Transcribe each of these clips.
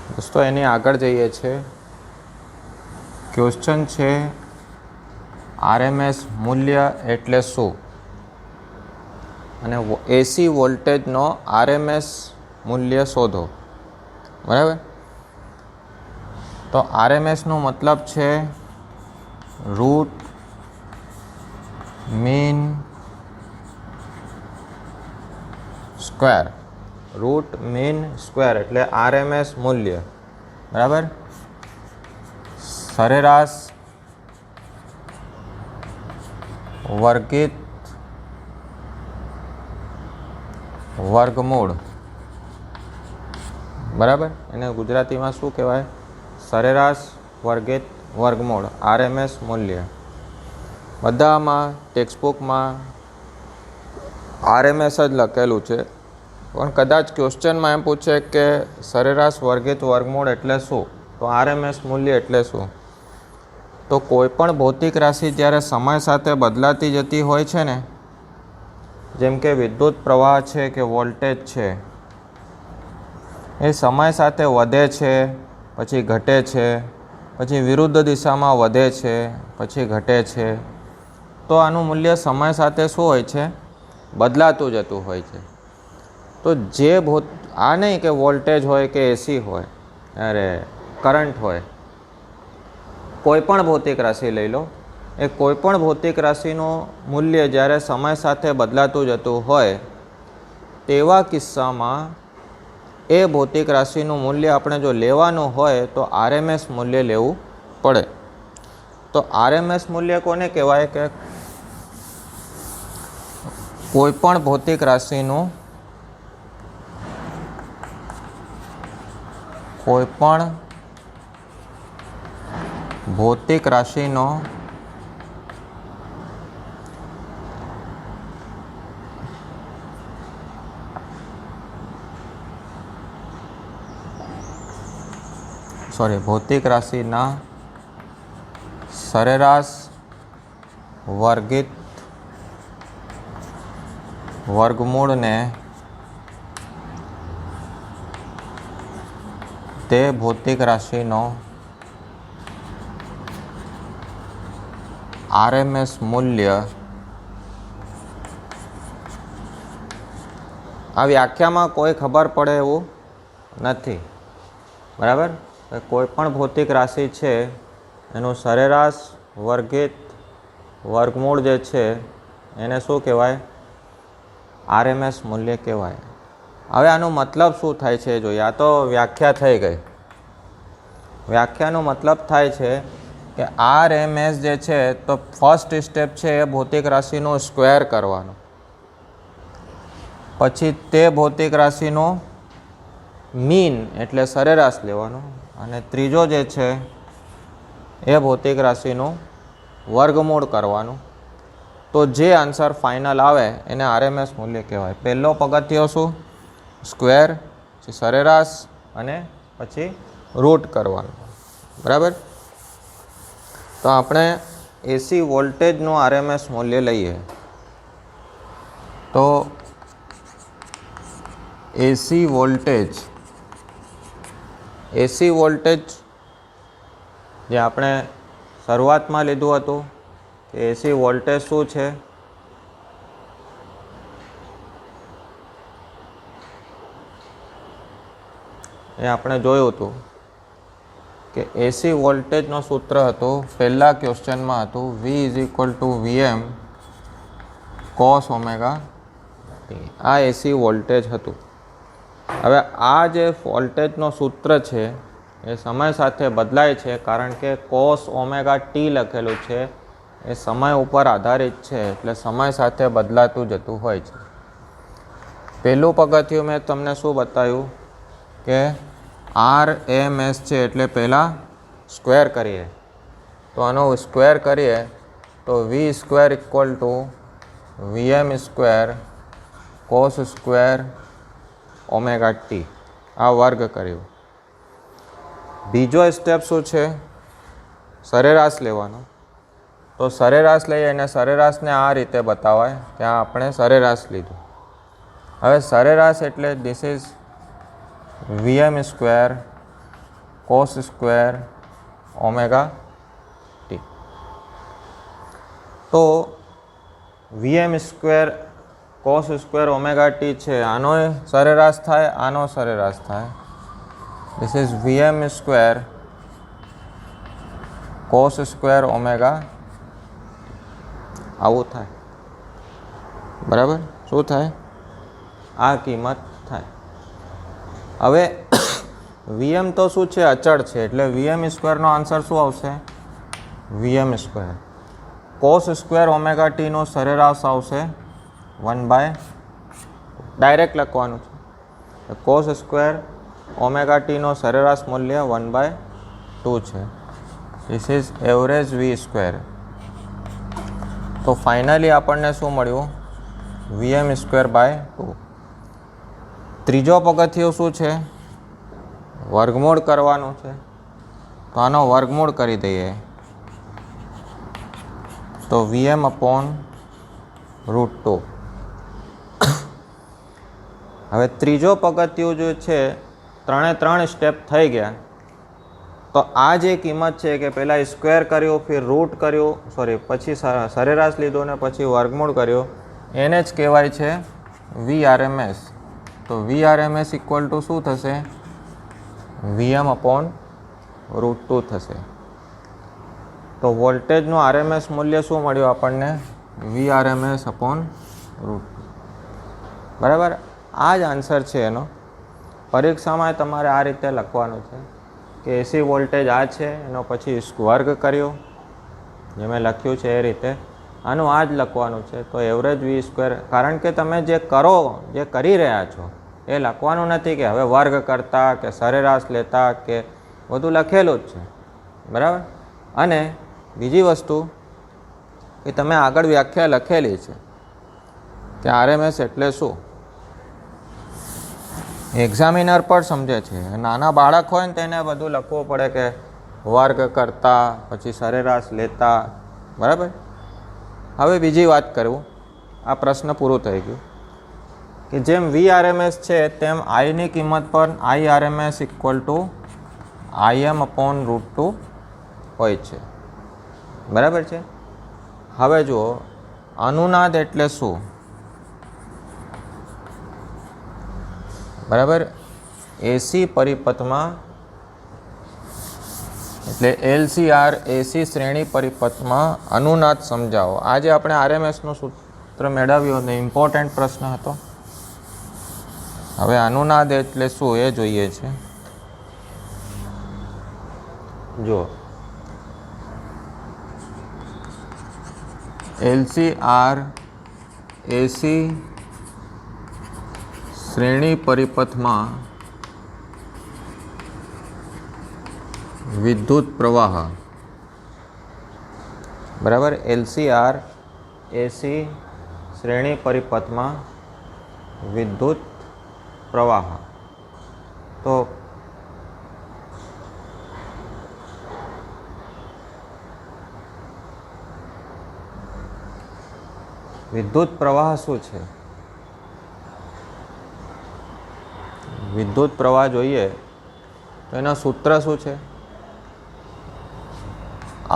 दोस्तों एनी आगळ जईए छे। क्वेश्चन छे आरएमएस मूल्य एटले शुं अने एसी वोल्टेजनो आरएमएस मूल्य शोधो। बराबर। तो आरएमएस नो मतलब छे root mean square. Root mean square एटले आरएमएस मूल्य। बराबर। सरेराश वर्गित वर्गमूળ। बराबर। एने गुजराती में शू कहेवाय? सरेराश वर्गित वर्गमूળ आरएमएस मूल्य। बधामां टेक्स्टबुक में आरएमएस ज लखेलुं छे, पण कदाच क्वेश्चन में एम पूछे कि सरेराश वर्गित वर्गमूળ एटले शुं, तो आरएमएस मूल्य एटले शुं। तो कोईपण भौतिक राशि ज्यारे समय साथे बदलाती जती होय छे ने, जेम के विद्युत प्रवाह छे के वोल्टेज छे, ए समय साथे वधे छे पछी घटे छे, पछी विरुद्ध दिशा में वधे छे पछी घटे छे, तो आनुं मूल्य समय साथे शुं होय छे? बदलातुं जतुं होय छे। तो जे आ नहीं कि वोल्टेज होय के एसी होय, अरे करंट होय, कोईपण भौतिक राशि लई लो, ए कोईपण भौतिक राशिनो मूल्य ज्यारे समय साथे बदलातुं जतुं होय तेवा किस्सामां ए भौतिक राशिनुं मूल्य आपणे जो लेवानुं होय तो आरएमएस मूल्य लेवुं पड़े। तो आरएमएस मूल्य कोने कहेवाय? के कोईपण भौतिक राशिनुं कोईपण भौतिक राशिनो भौतिक राशिना सरेराश वर्गित वर्गमूळ ने ते भौतिक राशिनो आरएमएस मूल्य। आ व्याख्या में कोई खबर पड़े एवुं नथी। बराबर। कोईपण भौतिक राशि छे एनुं सरेराश वर्गित वर्गमूळ जे छे एने शुं कहेवाय? आरएमएस मूल्य कहेवाय। हवे आनो मतलब शुं थाय छे जोईए। आ तो व्याख्या थई गई। व्याख्यानो मतलब थाय छे कि आरएमएस जे छे तो फर्स्ट स्टेप छे ए भौतिक राशिनो स्क्वेर करवानो, पछी ते भौतिक राशिनो मीन एटले सरेराश लेवानो, अने त्रीजो जे छे ए भौतिक राशिनो वर्गमूळ करवानो। तो जे आंसर फाइनल आवे एने आरएमएस मूल्य कहेवाय। पहेलो पगथियो शुं? स्क्वेर, पछी सरेराश अने पछी रूट करवानो। बराबर। तो आपणे एसी वोल्टेजनो आरएमएस मूल्य लईए तो एसी वोल्टेज जे आपणे शरूआतमां लीधुं हतुं कि एसी वोल्टेज शुं छे? ए आपणे जोयुं हतुं कि एसी वोल्टेजनो सूत्र हतुं, पहला क्वेश्चन में हतुं V = VM cos omega t। आ एसी वोल्टेज हतुं। हवे आ जे वोल्टेजनो सूत्र छे ए समय साथे बदलाय छे, कारण के cos ओमेगा t लखेलुं छे ए समय उपर आधारित छे, एटले समय साथे बदलातुं जतुं होय छे। पहेलुं पगथियुं मैं तमने शुं बताव्युं के आरएमएस छे एटले पहला स्क्वेर करीए। तो आनो स्क्वेर करीए तो V² = VM² cos² omega t। आ वर्ग कर्यो। बीजो स्टेप शुं छे? सरेराश लेवानो। तो सरेराश लईए अने सरेराशने आ रीते बतावाय के आ आपणे सरेराश लीधुं। हवे सरेराश एटले this is VM² cos square omega T. તો VM square cos square omega T છે, આનો સરેરાશ થાય, આનો સરેરાશ થાય. This is VM square cos square omega, આવું થાય. બરાબર, શું થાય? આ કિંમત થાય. હવે વીએમ તો શું છે? અચળ છે, એટલે વીએમ સ્ક્વેરનો આન્સર શું આવશે? VM square. Cos square omega ટીનો સરેરાશ આવશે 1/, ડાયરેક્ટ લખવાનું છે. કોસ સ્ક્વેર ઓમેગા ટીનો સરેરાશ મૂલ્ય 1/2 છે. This is average V square. તો ફાઇનલી આપણને શું મળ્યું? VM square by 2. ત્રીજો પગથિયું શું છે? વર્ગમૂળ કરવાનું છે. તો આનો વર્ગમૂળ કરી દઈએ. તો વીએમ અપોન √2. હવે ત્રીજો પગથિયું જે છે, 3 સ્ટેપ થઈ ગયા. તો આ જે કિંમત છે કે પહેલાં સ્ક્વેર કર્યું, ફિર રૂટ કર્યું, પછી સરેરાશ લીધો ને પછી વર્ગમૂળ કર્યો, એને જ કહેવાય છે VRMS. તો VRMS ઇક્વલ ટુ શું થશે? વીએમ અપોન √2 થશે. તો વોલ્ટેજનું આરએમએસ મૂલ્ય શું મળ્યું આપણને? VRMS upon √2. બરાબર, આ જ આન્સર છે એનો. પરીક્ષામાં તમારે આ રીતે લખવાનું છે કે એસી વોલ્ટેજ આ છે, એનો પછી વર્ગ કર્યો, જે મેં લખ્યું છે એ રીતે. આનું આ જ લખવાનું છે. તો એવરેજ વી સ્ક્વેર, કારણ કે તમે જે કરી રહ્યા છો એ લખવાનું નથી કે હવે વર્ગ કરતા કે સરેરાશ લેતા કે બધું લખેલું જ છે. બરાબર. અને બીજી વસ્તુ કે તમે આગળ વ્યાખ્યા લખેલી છે કે આરએમએસ એટલે શું, એક્ઝામિનર પણ સમજે છે. નાના બાળક હોય ને તેને બધું લખવું પડે કે વર્ગ કરતા પછી સરેરાશ લેતા. બરાબર. હવે બીજી વાત કરું, આ પ્રશ્ન પૂરું થઈ ગયું કે જેમ VRMS છે તેમ આઈની કિંમત પર IRMS equal to IM upon √2 હોય છે. બરાબર છે. હવે જુઓ, અનુનાદ એટલે શું? બરાબર, એસી પરિપથમાં એટલે LCR એસી શ્રેણી પરિપથમાં અનુનાદ સમજાવો. આજે આપણે આરએમએસનું સૂત્ર મેળવ્યું અને ઇમ્પોર્ટન્ટ પ્રશ્ન હતો. હવે અનુનાદ એટલે શું એ જોઈએ છે. જો LCR એસી શ્રેણી પરિપથમાં વિદ્યુત પ્રવાહ. બરાબર, LCR એસી શ્રેણી પરિપથમાં વિદ્યુત પ્રવાહ. તો વિદ્યુત પ્રવાહ શું છે? વિદ્યુત પ્રવાહ જોઈએ તો એનું સૂત્ર શું છે?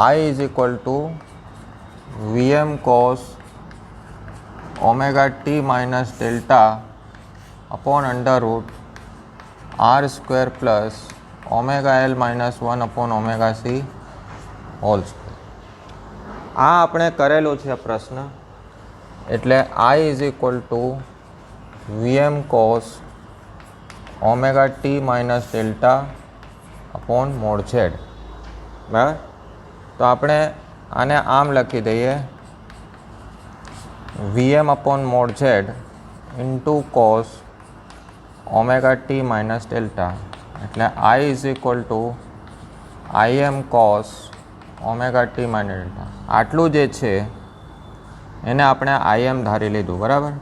I is equal two VM cos omega T minus delta upon √R² plus omega L -1 upon omega C whole square. આ આપણે કરેલું છે પ્રશ્ન. એટલે I is equal two VM cos omega T minus delta upon mode Z. બરાબર. તો આપણે આને આમ લખી દઈએ, VM upon mode Z into cos omega T minus delta. એટલે I is equal two IM cos omega T minus delta. આટલું જે છે એને આપણે IM ધારી લીધું. બરાબર.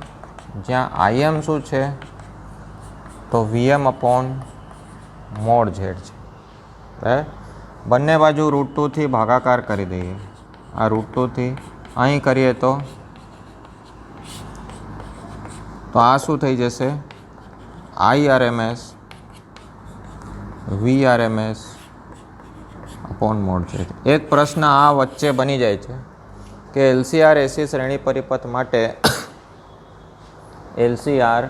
જ્યાં IM શું છે? તો VM અપોન મોડ Z છે. બરાબર. બંને બાજુ √2 થી ભાગાકાર કરી દઈએ. આ √2 થી અહીં કરીએ તો આ શું થઈ જશે? IRMS VRMS upon mode z। एक प्रश्न आ वच्चे बनी जाए छे कि LCR AC श्रेणी परिपथ माटे LCR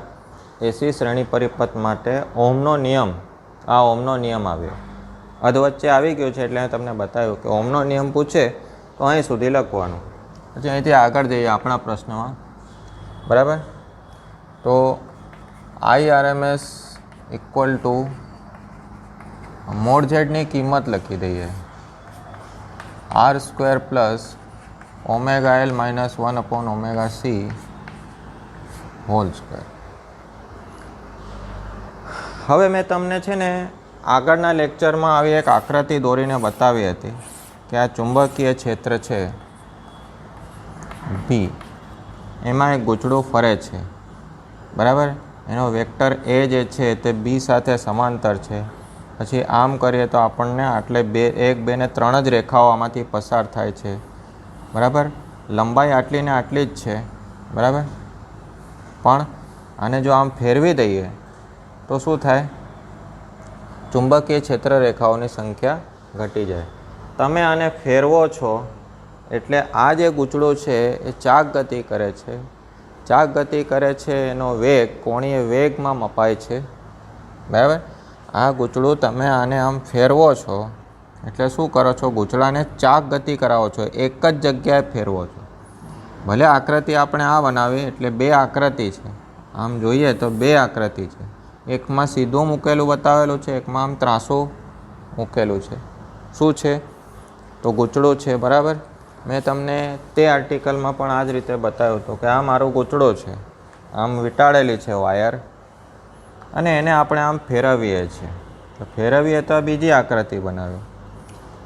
AC श्रेणी परिपथ माटे ओमनो नियम आ ओमनो नियम आव्यो अधवच्चे आवी गयो छे એટલે તમને બતાવ્યું કે ઓમનો નિયમ પૂછે તો અહીં સુધી લખવાનું પછી અહીંથી આગળ જઈએ આપણા પ્રશ્નમાં બરાબર। તો IRMS ઇક્વલ ટુ મોડ ઝેડની કિંમત લખી દઈએ R² plus omega L minus 1 upon omega C whole square. હવે મેં તમને છે ને આગળના લેક્ચરમાં આવી એક આકૃતિ દોરીને બતાવી હતી કે આ ચુંબકીય ક્ષેત્ર છે B, એમાં એક ગૂંચળું ફરે છે બરાબર। એનો વેક્ટર એ જે છે તે B સાથે સમાંતર છે। પછી આમ કરીએ તો આપણને આટલે 1, 2 ને 3 જ રેખાઓ આમાંથી પસાર થાય છે બરાબર। લંબાઈ આટલી ને આટલી જ છે બરાબર। પણ આને જો આમ ફેરવી દઈએ તો શું થાય? ચુંબકીય ક્ષેત્ર રેખાઓની સંખ્યા ઘટી જાય। તમે આને ફેરવો છો એટલે આ જે ગૂંચળું છે એ ચાક ગતિ કરે છે। ચાક ગતિ કરે છે એનો વેગ કોણીય વેગમાં મપાય છે બરાબર। આ ગૂંચળું તમે આને આમ ફેરવો છો એટલે શું કરો છો? ગૂંચળાને ચાક ગતિ કરાવો છો, એક જ જગ્યાએ ફેરવો છો। ભલે આકૃતિ આપણે આ બનાવી એટલે 2 આકૃતિ છે, આમ જોઈએ તો 2 આકૃતિ છે। એકમાં સીધું મૂકેલું બતાવેલું છે, એકમાં આમ ત્રાસું મૂકેલું છે। શું છે? તો ગૂંચળું છે બરાબર। મેં તમને તે આર્ટિકલમાં પણ આ જ રીતે બતાવ્યું હતું કે આ મારો ગૂંચળો છે, આમ વીંટાળેલી છે વાયર અને એને આપણે આમ ફેરવીએ છીએ। તો ફેરવીએ તો બીજી આકૃતિ બનાવી,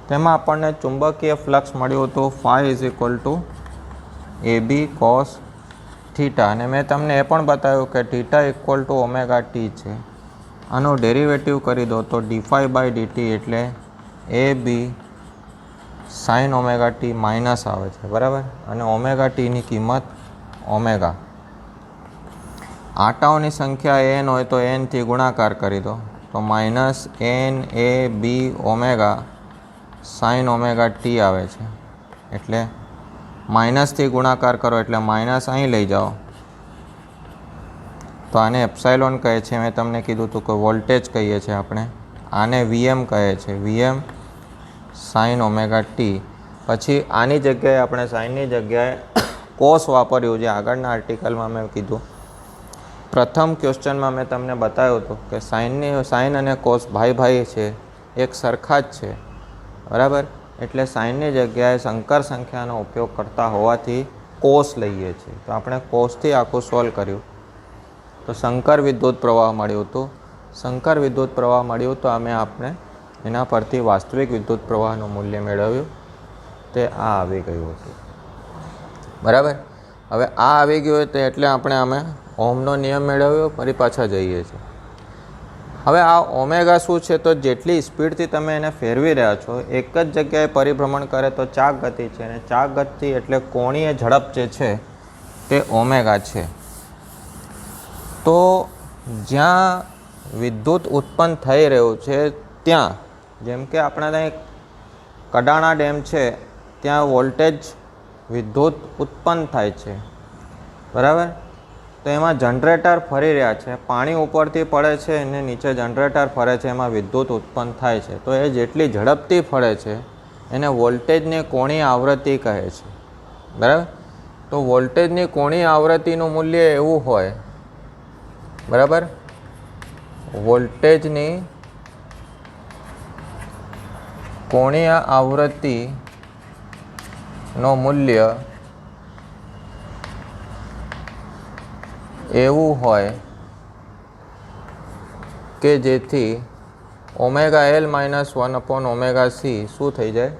તેમાં આપણને ચુંબકીય ફ્લક્સ મળ્યું હતું φ is equal to AB cos theta. અને મેં તમને એ પણ બતાવ્યું કે theta equal to omega T છે। આનો ડેરિવેટિવ કરી દો તો dφ/dt એટલે AB sine omega T minus આવે છે બરાબર। અને ઓમેગા ટીની કિંમત ઓમેગા, આંટાઓની સંખ્યા n હોય તો n થી ગુણાકાર કરી દો તો minus NAB omega sign omega T આવે છે। એટલે માઇનસથી ગુણાકાર કરો એટલે માઇનસ અહીં લઈ જાઓ તો આને એપ્સાઇલોન કહે છે। મેં તમને કીધું હતું કે વોલ્ટેજ કહીએ છીએ આપણે, આને VM કહે છે, VM સાઇન ઓમેગા ટી। પછી આની જગ્યાએ આપણે સાઇનની જગ્યાએ કોસ વાપર્યું છે આગળના આર્ટિકલમાં મેં કીધું। પ્રથમ ક્વેશ્ચનમાં મેં તમને બતાવ્યું હતું કે સાઇન અને કોસ ભાઈ છે, એક સરખા જ છે બરાબર। એટલે સાઇનની જગ્યાએ સંકર સંખ્યાનો ઉપયોગ કરતા હોવાથી કોસ લઈએ છીએ। તો આપણે કોસથી આખું સોલ્વ કર્યું તો સંકર વિદ્યુત પ્રવાહ મળ્યું હતું। સંકર વિદ્યુત પ્રવાહ મળ્યું તો અમે આપણે એના પરથી વાસ્તવિક વિદ્યુત પ્રવાહનું મૂલ્ય મેળવ્યું, તે આ આવી ગયું હતું બરાબર। હવે આ આવી ગયું તો એટલે આપણે અમે ઓમનો નિયમ મેળવ્યો, ફરી પાછા જઈએ છીએ। હવે આ ઓમેગા શું છે? તો જેટલી સ્પીડથી તમે એને ફેરવી રહ્યા છો, એક જ જગ્યાએ પરિભ્રમણ કરે તો ચાક ગતિ છે, અને ચાક ગતિ એટલે કોણીય ઝડપ જે છે તે ઓમેગા છે। તો જ્યાં વિદ્યુત ઉત્પન્ન થઈ રહ્યું છે ત્યાં, જેમ કે આપણા ત્યાં કડાણા ડેમ છે, ત્યાં વોલ્ટેજ વિદ્યુત ઉત્પન્ન થાય છે બરાબર। તો એમાં જનરેટર ફરી રહ્યા છે, પાણી ઉપરથી પડે છે અને નીચે જનરેટર ફરે છે, એમાં વિદ્યુત ઉત્પન્ન થાય છે। તો એ જેટલી ઝડપથી ફરે છે એને વોલ્ટેજની કોણીય આવૃત્તિ કહે છે બરાબર। તો વોલ્ટેજની કોણીય આવૃત્તિનું મૂલ્ય એવું હોય બરાબર, વોલ્ટેજની કોણીય આવૃત્તિનું મૂલ્ય એવું હોય કે જેથી omega L minus 1 upon omega C શું થઈ જાય?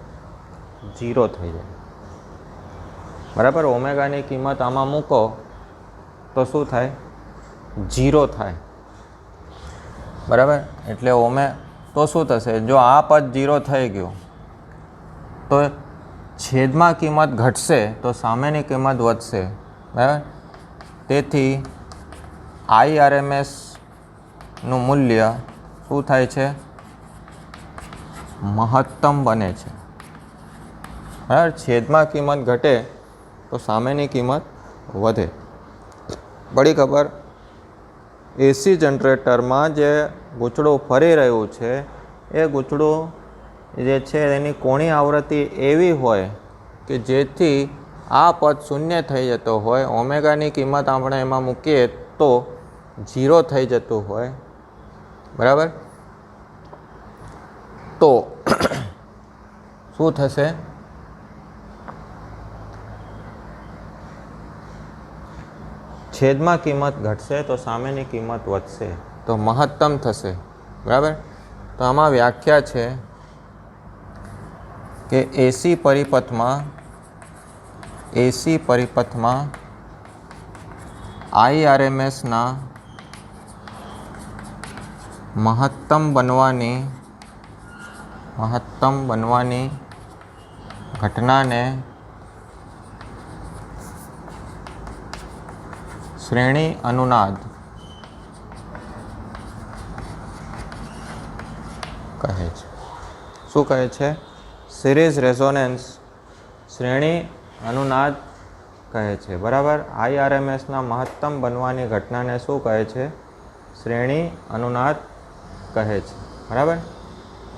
0 થઈ જાય બરાબર। ઓમેગાની કિંમત આમાં મૂકો તો શું થાય? 0 થાય બરાબર। એટલે તો શું થશે? જો આ પદ 0 થઈ ગયું તો છેદમાં કિંમત ઘટશે તો સામેની કિંમત વધશે બરાબર। તેથી IRMS નું મૂલ્ય શું થાય છે? મહત્તમ બને છે. બરાબર, છેદમાં કિંમત ઘટે તો સામેની કિંમત વધે. પડી ખબર? એસી જનરેટરમાં જે ગૂંચળું ફરી રહ્યું છે એ ગૂંચળું જે છે એની કોણીય આવૃત્તિ એવી હોય કે જેથી આ પદ શૂન્ય થઈ જતો હોય, ઓમેગાની કિંમત આપણે એમાં મૂકીએ તો 0 થઈ જતું હોય. બરાબર, તો શું થશે? છેદમાં કિંમત ઘટશે તો સામેની કિંમત વધશે, તો મહત્તમ થશે. બરાબર, તો આમાં વ્યાખ્યા છે કે એસી પરિપથમાં IRMSના મહત્તમ બનવાની ઘટનાને શ્રેણી અનુનાદ કહે છે. શું કહે છે? સિરીઝ રેઝોનન્સ શ્રેણી અનુનાદ કહે છે. બરાબર, IRMSના મહત્તમ બનવાની ઘટનાને શું કહે છે? શ્રેણી અનુનાદ કહે છે. બરાબર,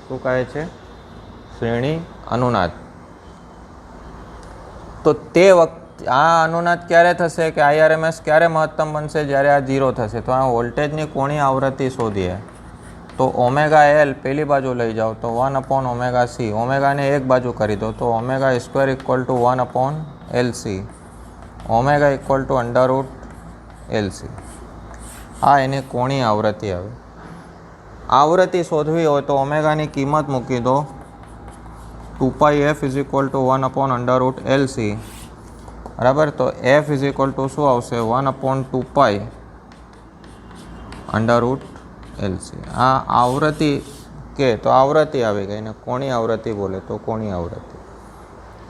શું કહે છે? શ્રેણી અનુનાદ. તો તે વખતે આ અનુનાદ ક્યારે થશે કે IRMS ક્યારે મહત્તમ બનશે? જ્યારે આ 0 થશે. તો આ વોલ્ટેજની કોણીય આવૃત્તિ શોધીએ તો ઓમેગા એલ પેલી બાજુ લઈ જાઓ તો 1/ωc, ઓમેગાને એક બાજુ કરી દો તો omega square equal to 1/LC, omega equal to √LC. આ એની કોણીય આવૃત્તિ આવે. આવૃત્તિ શોધવી હોય તો ઓમેગાની કિંમત મૂકી દો 2πf is equal two 1/√LC. બરાબર, તો f ઇઝ ઇક્વલ ટુ શું આવશે? 1/2π√LC. આ આવૃત્તિ કે તો આવૃત્તિ આવી ગઈ ને કોણીય આવૃત્તિ બોલે તો કોણીય આવૃત્તિ.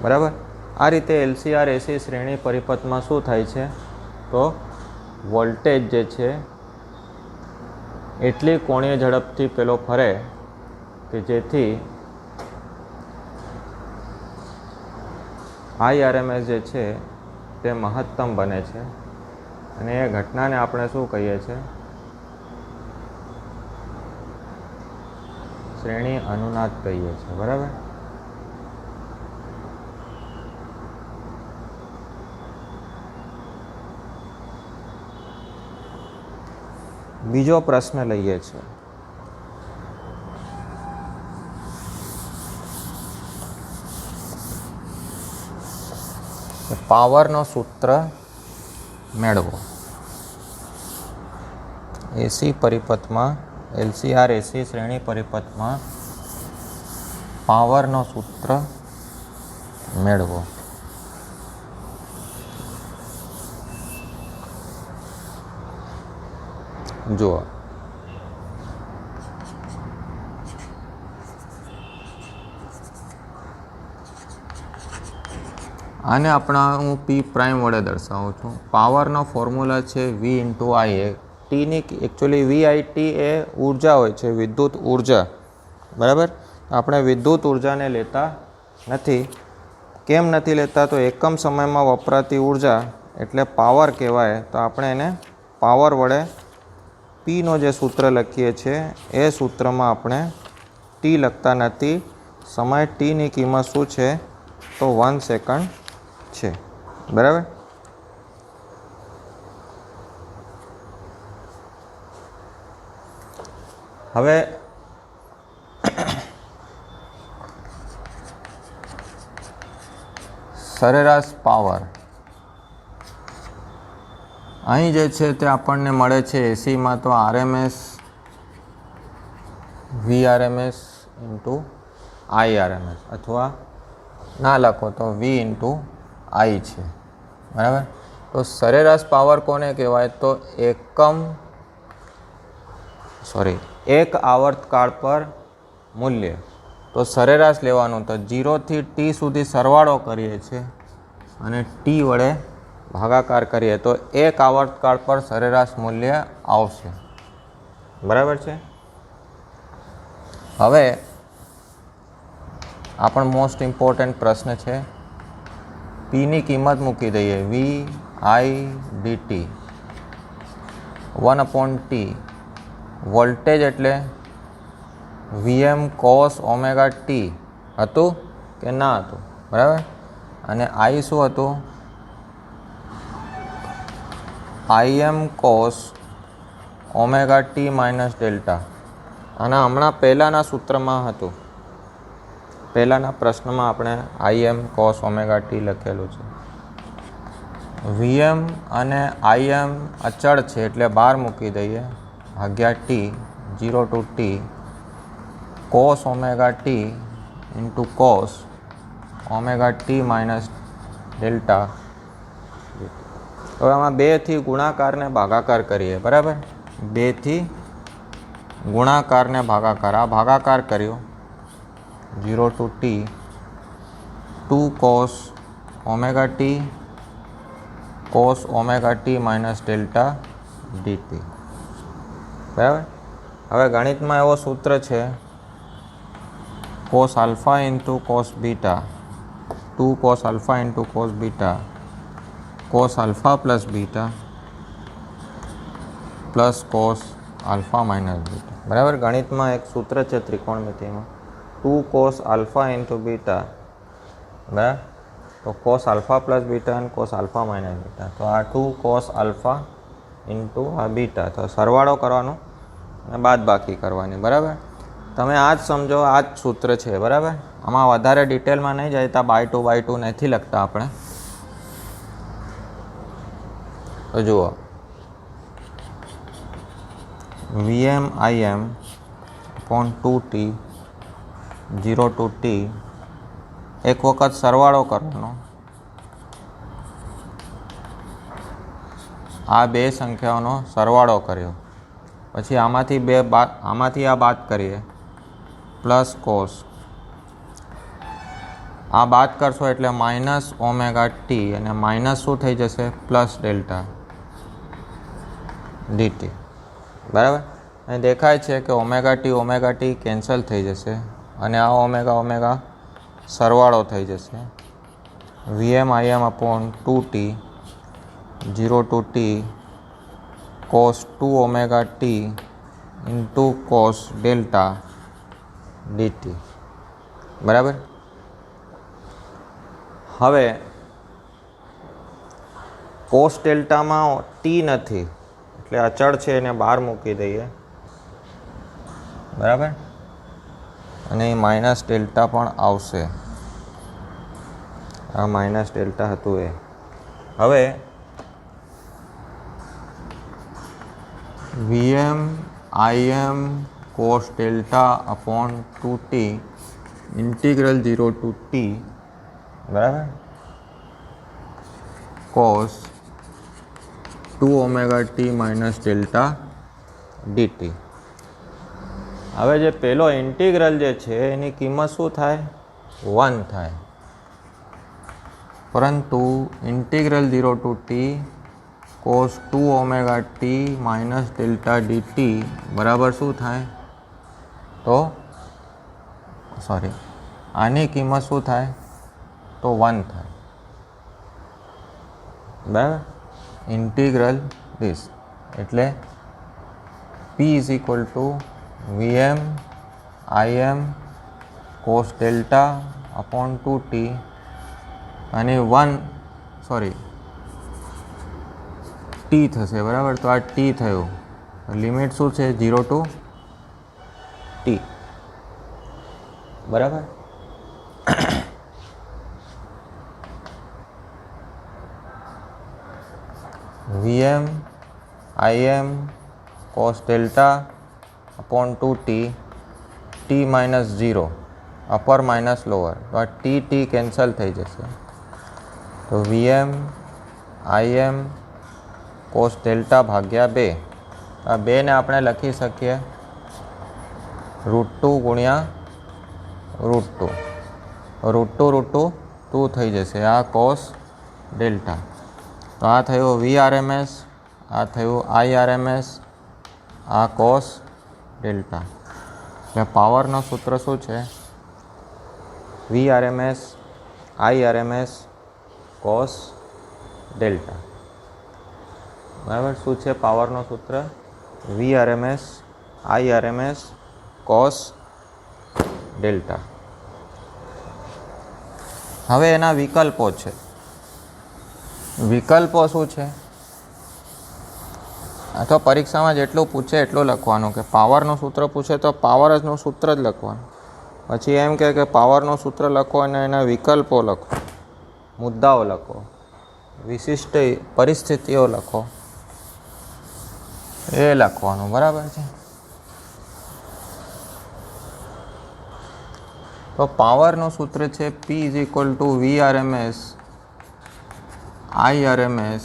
બરાબર, આ રીતે LCR AC શ્રેણી પરિપથમાં શું થાય છે? તો વોલ્ટેજ જે છે એટલી કોણીય ઝડપથી પેલો ફરે કે જેથી IRMS જે છે તે મહત્તમ બને છે. અને એ ઘટનાને આપણે શું કહીએ છીએ? શ્રેણી અનુનાદ કહીએ છીએ. બરાબર, બીજો પ્રશ્ન લઈએ છીએ. પાવરનો સૂત્ર મેળવો. એસી પરિપથમાં LCR AC શ્રેણી પરિપથમાં પાવરનો સૂત્ર મેળવો. જુઓ, આને હું P પ્રાઇમ વડે દર્શાવું છું. પાવરનો ફોર્મ્યુલા છે V × I. ટીની એકચ્યુઅલી VIT એ ઉર્જા હોય છે, વિદ્યુત ઉર્જા. બરાબર, આપણે વિદ્યુત ઉર્જાને લેતા નથી. કેમ નથી લેતા? તો એકમ સમયમાં વપરાતી ઉર્જા એટલે પાવર કહેવાય. તો આપણે એને પાવર વડે Pનો જે સૂત્ર લખીએ છીએ એ સૂત્રમાં આપણે T લખતા નથી. સમય Tની કિંમત શું છે? તો 1 સેકન્ડ છે. બરાબર, હવે સરેરાશ પાવર અહીં જે છે તે આપણને મળે છે એસીમાં તો RMS VRMS × IRMS, અથવા ના લખો તો V × I છે. બરાબર, તો સરેરાશ પાવર કોને કહેવાય? તો એક આવર્તકાળ પર મૂલ્ય. તો સરેરાશ લેવાનું તો 0 થી T સુધી સરવાળો કરીએ છીએ અને T વડે ભાગાકાર કરીએ તો એક આવર્તકાળ પર સરેરાશ મૂલ્ય આવશે. બરાબર છે. હવે આ પણ મોસ્ટ ઇમ્પોર્ટન્ટ પ્રશ્ન છે. પીની કિંમત મૂકી દઈએ VI/dt 1/t. વોલ્ટેજ એટલે VM cos ઓમેગા ટી હતું કે ના હતું, બરાબર. અને I શું હતું? IM cos omega T minus delta. અને હમણાં પહેલાંના સૂત્રમાં હતું, પહેલાંના પ્રશ્નમાં આપણે IM cos ઓમેગા ટી લખેલું છે. VM અને IM અચળ છે એટલે બહાર મૂકી દઈએ, ભાગ્યા T 0 to T cos omega T into cos omega T minus delta. હવે આમાં 2થી ગુણાકારને ભાગાકાર કરીએ, બરાબર. 2થી ગુણાકારને ભાગાકાર, આ ભાગાકાર કર્યો 0 to T 2 cos omega T cos omega T minus delta dt, બરાબર. હવે ગણિતમાં એવો સૂત્ર છે cos alpha into cos beta, 2 cos alpha into cos beta cos alpha plus beta plus cos alpha minus beta, બરાબર. ગણિતમાં એક સૂત્ર છે ત્રિકોણમિતિમાં 2 cos આલ્ફા ઇન્ટુ બીટા, બરાબર. તો cos આલ્ફા પ્લસ બીટા અને cos આલ્ફા માઇનસ બીટા, તો આ 2 cos આલ્ફા ઇન્ટુ આ બીટા, તો સરવાળો કરવાનો અને બાદબાકી કરવાની, બરાબર. તમે આ જ સમજો, આ જ સૂત્ર છે, બરાબર. આમાં વધારે ડિટેલમાં નહીં જતા, બાય ટુ નથી લખતા આપણે. તો જુઓ VM IM upon 2T 0 to T, એક વખત સરવાળો કરવાનો, આ બે સંખ્યાઓનો સરવાળો કર્યો, પછી આમાંથી આ બાદ કરીએ પ્લસ કોસ, આ બાદ કરશો એટલે માઇનસ ઓમેગા ટી અને માઇનસ શું થઈ જશે? પ્લસ ડેલ્ટા dt, બરાબર. અહીં દેખાય છે કે ઓમેગા ટી કેન્સલ થઈ જશે અને આ ઓમેગા સરવાળો થઈ જશે. VM IM upon 2T 0 to T cos 2 omega T into cos delta dt, બરાબર. હવે cos ડેલ્ટામાં ટી નથી એટલે અચળ છે, એને બહાર મૂકી દઈએ, બરાબર. અને માઇનસ ડેલ્ટા પણ આવશે, આ માઇનસ ડેલ્ટા હતું એ. હવે VM IM cos delta upon 2T integral 0 to T, બરાબર, cos 2 omega T minus delta dt. હવે જે પેલો ઇન્ટિગ્રલ જે છે એની કિંમત શું થાય? 1 થાય. પરંતુ integral 0 to T cos 2 omega T minus delta dt બરાબર શું થાય? તો આની કિંમત શું થાય? તો 1 થાય, બરાબર. ઇન્ટિગ્રલ ધીસ એટલે P is equal two VM IM cos delta upon 2T અને ટી થશે, બરાબર. તો આ ટી થયું, લિમિટ શું છે? 0 to T, બરાબર. VM IM cos delta upon 2T T minus 0, upper minus lower, તો આ ટી કેન્સલ થઈ જશે. તો VM IM cos ડેલ્ટા ભાગ્યા 2, આ 2ને આપણે લખી શકીએ √2 ગુણ્યા √2, √2 થઈ જશે, આ cos ડેલ્ટા. તો આ થયું VRMS, આ થયું IRMS, આ cos ડેલ્ટા. એટલે પાવરનો સૂત્ર શું છે? VRMS IRMS cos delta. બરાબર, શું છે પાવરનું સૂત્ર? VRMS IRMS cos delta. હવે એના વિકલ્પો છે. વિકલ્પો શું છે? અથવા પરીક્ષામાં જેટલું પૂછે એટલું લખવાનું, કે પાવરનું સૂત્ર પૂછે તો પાવરનું સૂત્ર જ લખવાનું. પછી એમ કે પાવરનું સૂત્ર લખો અને એના વિકલ્પો લખો, મુદ્દાઓ લખો, વિશિષ્ટ પરિસ્થિતિઓ લખો, એ લખવાનું. બરાબર છે. તો પાવરનું સૂત્ર છે P = VRMS IRMS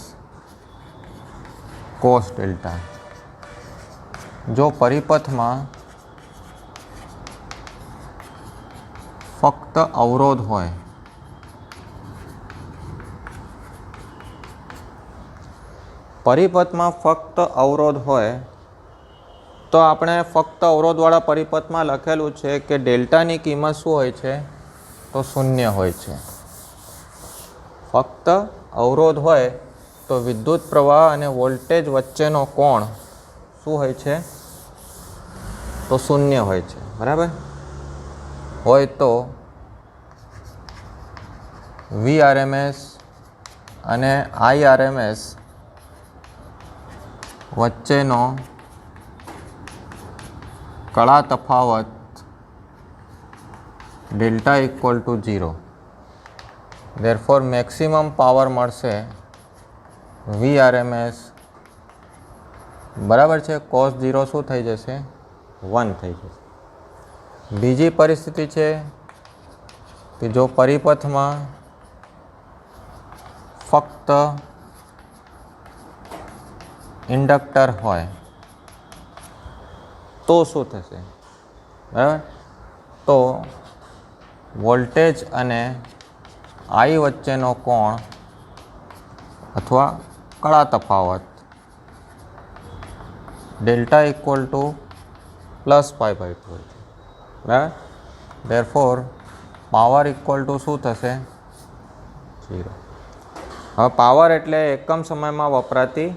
cos delta. જો પરિપથમાં ફક્ત અવરોધ હોય, પરિપથમાં ફક્ત અવરોધ હોય તો આપણે ફક્ત અવરોધવાળા પરિપથમાં લખેલું છે કે ડેલ્ટાની કિંમત શું હોય છે? તો 0 હોય છે. ફક્ત અવરોધ હોય તો વિદ્યુત પ્રવાહ અને વોલ્ટેજ વચ્ચેનો કોણ શું હોય છે? તો 0 હોય છે. બરાબર હોય તો VRMS અને IRMS વચ્ચેનો કળા તફાવત ડેલ્ટા = 0. ધેરફોર મેક્સિમમ પાવર મળશે VRMS બરાબર છે cos 0 શું થઈ જશે? 1 થઈ જશે. બીજી પરિસ્થિતિ છે કે જો પરિપથમાં ફક્ત ઇન્ડક્ટર હોય તો શું થશે? બરાબર, તો વોલ્ટેજ અને I વચ્ચેનો કોણ અથવા કળા તફાવત ડેલ્ટા = +π/2 છે. બરાબર, ધેરફોર પાવર શું થશે? 0. હવે પાવર એટલે એકમ સમયમાં વપરાતી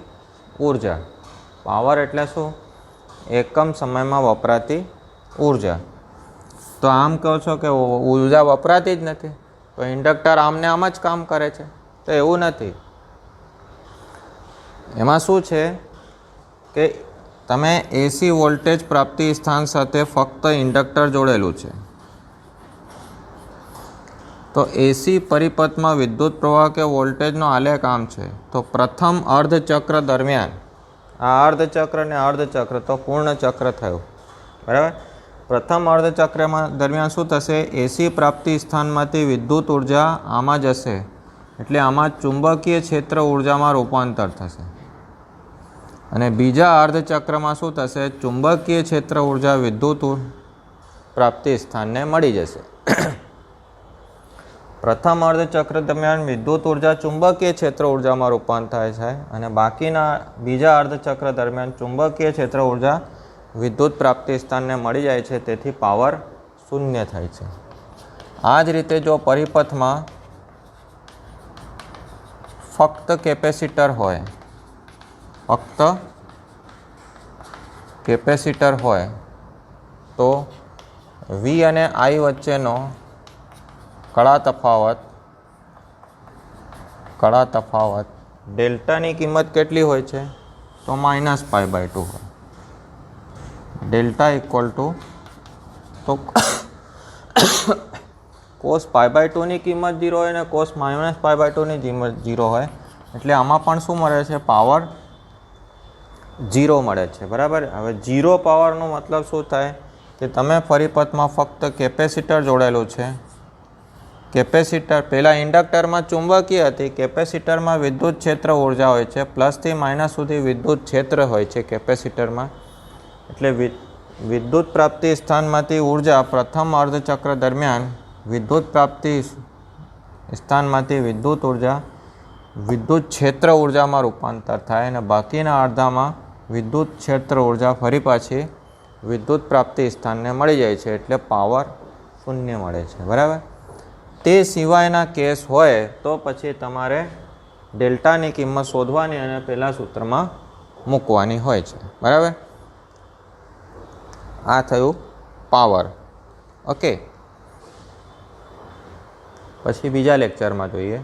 ઉર્જા. પાવર એટલે શું? એકમ સમયમાં વપરાતી ઉર્જા. તો આમ કહો છો કે ઉર્જા વપરાતી જ નથી, તો ઇન્ડક્ટર આમને આમ જ કામ કરે છે, તો એવું નથી. એમાં શું છે કે તમે AC વોલ્ટેજ પ્રાપ્તિ સ્થાન સાથે ફક્ત ઇન્ડક્ટર જોડેલું છે, તો AC પરિપથમાં વિદ્યુત પ્રવાહ કે વોલ્ટેજનો આલેખ આમ છે. તો પ્રથમ અર્ધચક્ર દરમિયાન, આ અર્ધચક્ર ને અર્ધચક્ર તો પૂર્ણ ચક્ર થયું. બરાબર, પ્રથમ અર્ધચક્રમાં દરમિયાન શું થશે? AC પ્રાપ્તિ સ્થાનમાંથી વિદ્યુત ઉર્જા આમાં જશે, એટલે આમાં ચુંબકીય ક્ષેત્ર ઉર્જામાં રૂપાંતર થશે. અને બીજા અર્ધચક્રમાં શું થશે? ચુંબકીય ક્ષેત્ર ઉર્જા વિદ્યુત પ્રાપ્તિ સ્થાનને મળી જશે. પ્રથમ અર્ધચક્ર દરમિયાન વિદ્યુત ઉર્જા ચુંબકીય ક્ષેત્ર ઉર્જામાં રૂપાંતર થાય છે, અને બાકીના બીજા અર્ધચક્ર દરમિયાન ચુંબકીય ક્ષેત્ર ઉર્જા વિદ્યુત પ્રાપ્તિ સ્થાનને મળી જાય છે, તેથી પાવર 0 થાય છે. આ જ રીતે જો પરિપથમાં ફક્ત કેપેસિટર હોય, ફક્ત કેપેસિટર હોય તો V અને I વચ્ચેનો કળા તફાવત ડેલ્ટાની કિંમત કેટલી હોય છે? તો -π/2 હોય. ડેલ્ટા = તો cos π/2 ની કિંમત 0 હોય અને cos -π/2 ની કિંમત 0 હોય, એટલે આમાં પણ શું મળે છે? પાવર 0 મળે છે. બરાબર, હવે 0 પાવરનો મતલબ શું થાય? કે તમે પરિપથમાં ફક્ત કેપેસિટર જોડેલું છે. કેપેસિટર પહેલાં ઇન્ડક્ટરમાં ચુંબકીય હતી, કેપેસિટરમાં વિદ્યુત ક્ષેત્ર ઉર્જા હોય છે, પ્લસથી માઇનસ સુધી વિદ્યુત ક્ષેત્ર હોય છે કેપેસિટરમાં. એટલે વિદ્યુત પ્રાપ્તિ સ્થાનમાંથી ઉર્જા પ્રથમ અર્ધચક્ર દરમિયાન વિદ્યુત પ્રાપ્તિ સ્થાનમાંથી વિદ્યુત ઉર્જા વિદ્યુત ક્ષેત્ર ઉર્જામાં રૂપાંતર થાય, અને બાકીના અડધામાં વિદ્યુત ક્ષેત્ર ઉર્જા ફરી પાછી વિદ્યુત પ્રાપ્તિ સ્થાનને મળી જાય છે, એટલે પાવર 0 મળે છે. બરાબર, તે સિવાયના કેસ હોય તો પછી તમારે ડેલ્ટાની કિંમત શોધવાની અને પહેલાં સૂત્રમાં મૂકવાની હોય છે. બરાબર, આ થયું પાવર. ઓકે, પછી બીજા લેક્ચરમાં જોઈએ.